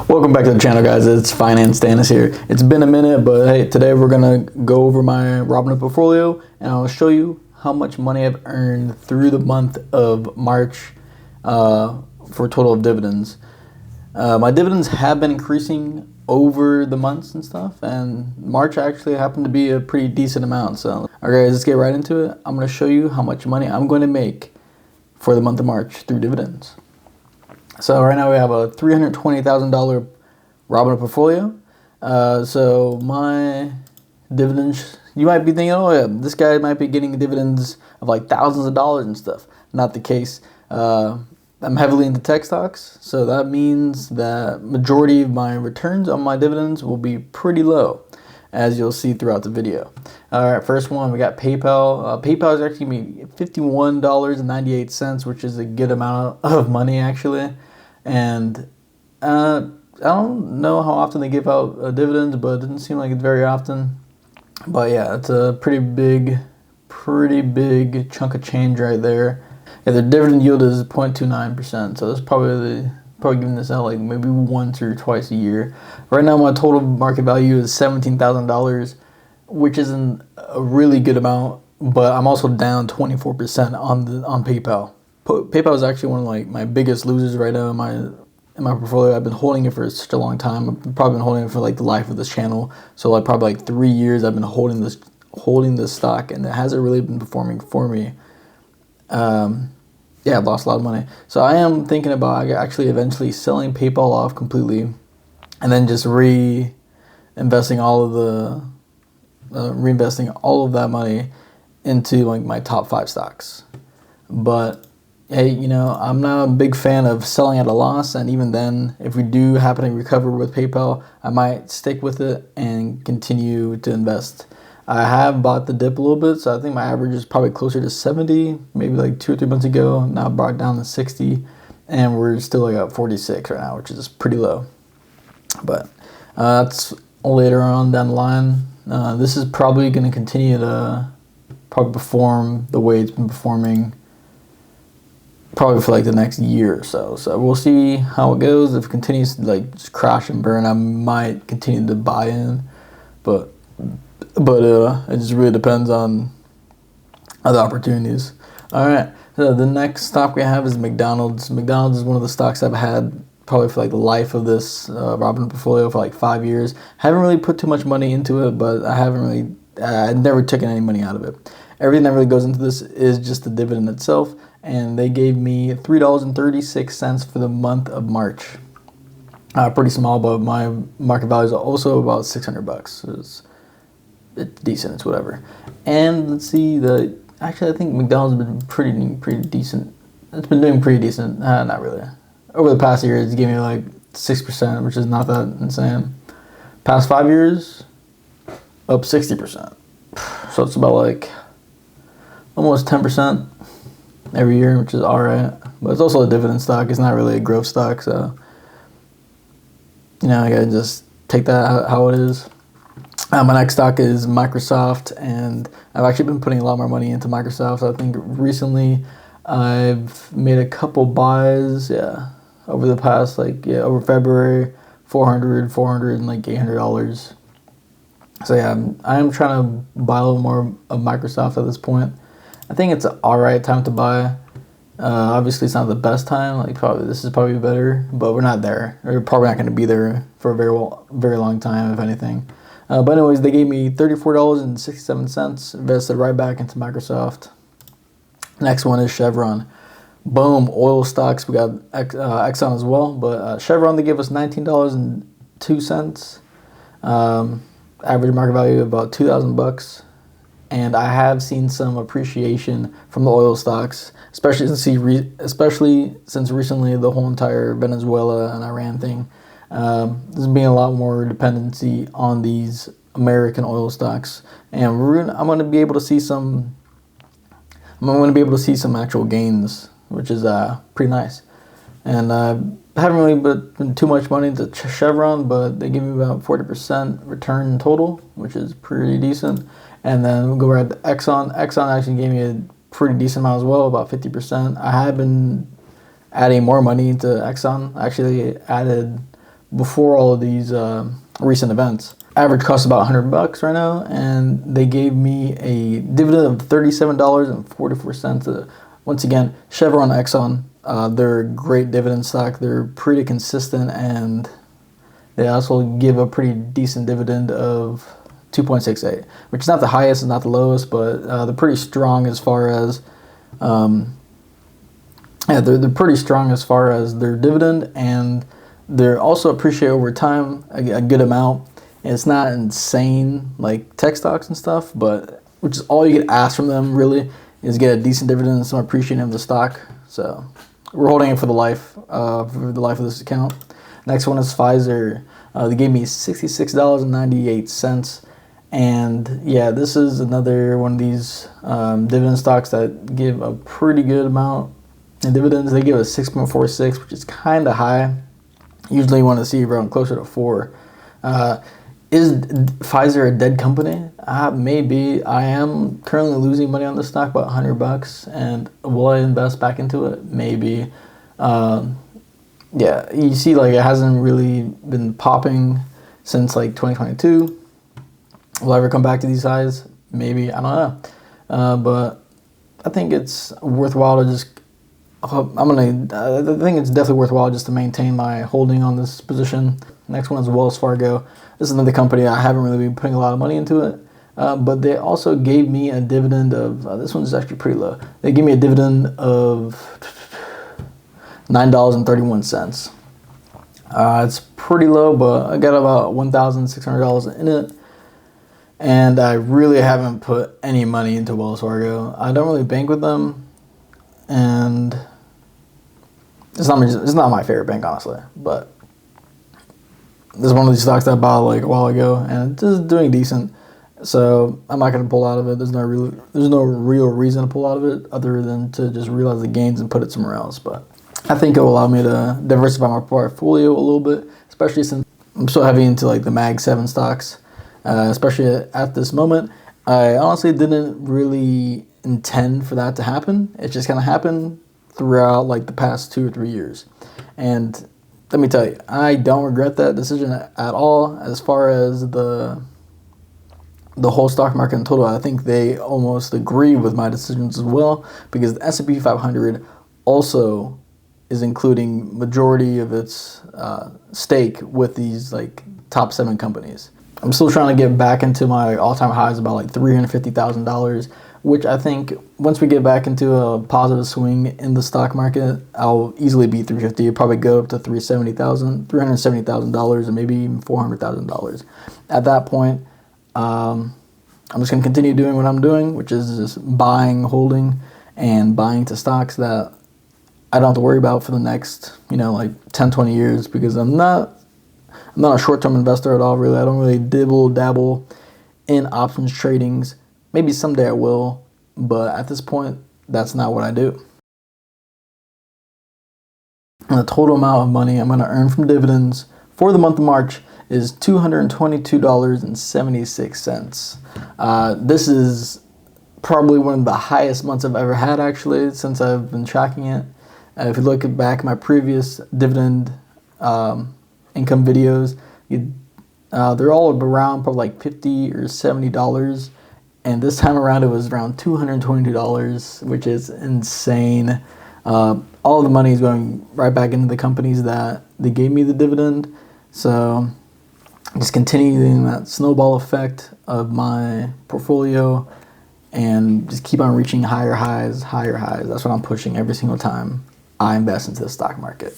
Welcome back to the channel, guys. It's Finance Dennis here. It's been a minute, but hey, today we're gonna go over my Robinhood portfolio and I'll show you how much money I've earned through the month of March for a total of dividends. My dividends have been increasing over the months and stuff, and March actually happened to be a pretty decent amount. So, alright guys, let's get right into it. I'm gonna show you how much money I'm going to make for the month of March through dividends. So right now we have a $320,000 Robinhood portfolio. So my dividends, you might be thinking, oh yeah, this guy might be getting dividends of like thousands of dollars and stuff. Not the case. I'm heavily into tech stocks, so that means that majority of my returns on my dividends will be pretty low, as you'll see throughout the video. All right, first one, we got PayPal. PayPal is actually going to be $51.98, which is a good amount of money actually. And I don't know how often they give out dividends, but it doesn't seem like it's very often. But yeah, it's a pretty big chunk of change right there. Yeah, the dividend yield is 0.29%, so that's probably giving this out like maybe once or twice a year. Right now, my total market value is $17,000, which isn't a really good amount, but I'm also down 24% on PayPal. PayPal is actually one of like my biggest losers right now in my portfolio. I've been holding it for such a long time. I've probably been holding it for like the life of this channel. So like probably like 3 years I've been holding this stock, and it hasn't really been performing for me. Yeah, I've lost a lot of money. So I am thinking about actually eventually selling PayPal off completely, and then just reinvesting all of that money into like my top 5 stocks. But hey, you know, I'm not a big fan of selling at a loss, and even then, if we do happen to recover with PayPal, I might stick with it and continue to invest. I have bought the dip a little bit, so I think my average is probably closer to 70, maybe like 2 or 3 months ago. Now I brought it down to 60, and we're still like at 46 right now, which is pretty low. But that's later on down the line. This is probably going to continue to perform the way it's been performing probably for like the next year or so. So we'll see how it goes. If it continues to like just crash and burn, I might continue to buy in, but it just really depends on other opportunities. All right, so the next stock we have is McDonald's. McDonald's is one of the stocks I've had probably for like the life of this Robinhood portfolio for like 5 years. Haven't really put too much money into it, but I never taken any money out of it. Everything that really goes into this is just the dividend itself, and they gave me $3.36 for the month of March. Pretty small, but my market value is also about $600. It's decent. It's whatever. And let's see, actually I think McDonald's has been pretty decent. It's been doing pretty decent. Not really. Over the past year, it's giving me like 6%, which is not that insane. Past 5 years, up 60%. So it's about like almost 10% every year, which is alright. But it's also a dividend stock. It's not really a growth stock, so you know, I gotta just take that how it is. My next stock is Microsoft, and I've actually been putting a lot more money into Microsoft. I think recently I've made a couple buys, over the past over February, $400 and like $800. So yeah, I am trying to buy a little more of Microsoft at this point. I think it's an alright time to buy. Obviously, it's not the best time. This is probably better, but we're not there. We're probably not going to be there for a very long time, if anything. But anyways, they gave me $34.67, invested right back into Microsoft. Next one is Chevron. Boom, oil stocks. We got Exxon as well, but Chevron, they gave us $19.02. Average market value of about $2,000. And I have seen some appreciation from the oil stocks, especially since recently the whole entire Venezuela and Iran thing. There's been a lot more dependency on these American oil stocks, and I'm going to be able to see some. I'm going to be able to see some actual gains, which is pretty nice. And I haven't really put too much money into Chevron, but they give me about 40% return in total, which is pretty decent. And then we'll go right to Exxon. Exxon actually gave me a pretty decent amount as well, about 50%. I have been adding more money into Exxon. I actually added before all of these recent events. Average cost about $100 right now, and they gave me a dividend of $37.44. Once again, Chevron, Exxon, they're a great dividend stock. They're pretty consistent, and they also give a pretty decent dividend of 2.68, which is not the highest and not the lowest, but they're pretty strong as far as they're pretty strong as far as their dividend, and they're also appreciate over time a good amount. And it's not insane like tech stocks and stuff, but which is all you could ask from them really is get a decent dividend and some appreciation of the stock. So we're holding it for the life of this account. Next one is Pfizer. They gave me $66.98. And yeah, this is another one of these dividend stocks that give a pretty good amount in dividends. They give a 6.46, which is kind of high. Usually you want to see around closer to 4. Is Pfizer a dead company? Maybe. I am currently losing money on this stock, about $100. And will I invest back into it? Maybe. Yeah, you see, like, it hasn't really been popping since like 2022. Will I ever come back to these highs? Maybe. I don't know. But I think it's worthwhile to just. I think it's definitely worthwhile just to maintain my holding on this position. Next one is Wells Fargo. This is another company I haven't really been putting a lot of money into it. But they also gave me a dividend of, this one's actually pretty low. They gave me a dividend of $9.31. It's pretty low, but I got about $1,600 in it. And I really haven't put any money into Wells Fargo. I don't really bank with them. And it's not my favorite bank, honestly. But this is one of these stocks that I bought like a while ago, and it's just doing decent. So I'm not going to pull out of it. There's no real reason to pull out of it other than to just realize the gains and put it somewhere else. But I think it will allow me to diversify my portfolio a little bit, especially since I'm so heavy into like the Mag 7 stocks, especially at this moment. I honestly didn't really intend for that to happen. It just kind of happened throughout like the past 2 or 3 years. And let me tell you, I don't regret that decision at all. As far as the whole stock market in total, I think they almost agree with my decisions as well, because the S&P 500 also is including majority of its stake with these like top 7 companies. I'm still trying to get back into my all-time highs, about like $350,000, which I think once we get back into a positive swing in the stock market, I'll easily beat 350. It'll probably go up to $370,000, and maybe even $400,000. At that point, I'm just going to continue doing what I'm doing, which is just buying, holding, and buying to stocks that I don't have to worry about for the next, like 10, 20 years, because I'm not a short-term investor at all, really. I don't really dabble in options tradings. Maybe someday I will, but at this point, that's not what I do. And the total amount of money I'm going to earn from dividends for the month of March is $222.76. This is probably one of the highest months I've ever had, actually, since I've been tracking it. If you look back at my previous dividend income videos, they're all around probably like $50 or $70. And this time around, it was around $222, which is insane. All of the money is going right back into the companies that they gave me the dividend. So just continuing that snowball effect of my portfolio and just keep on reaching higher highs. That's what I'm pushing every single time I invest into the stock market.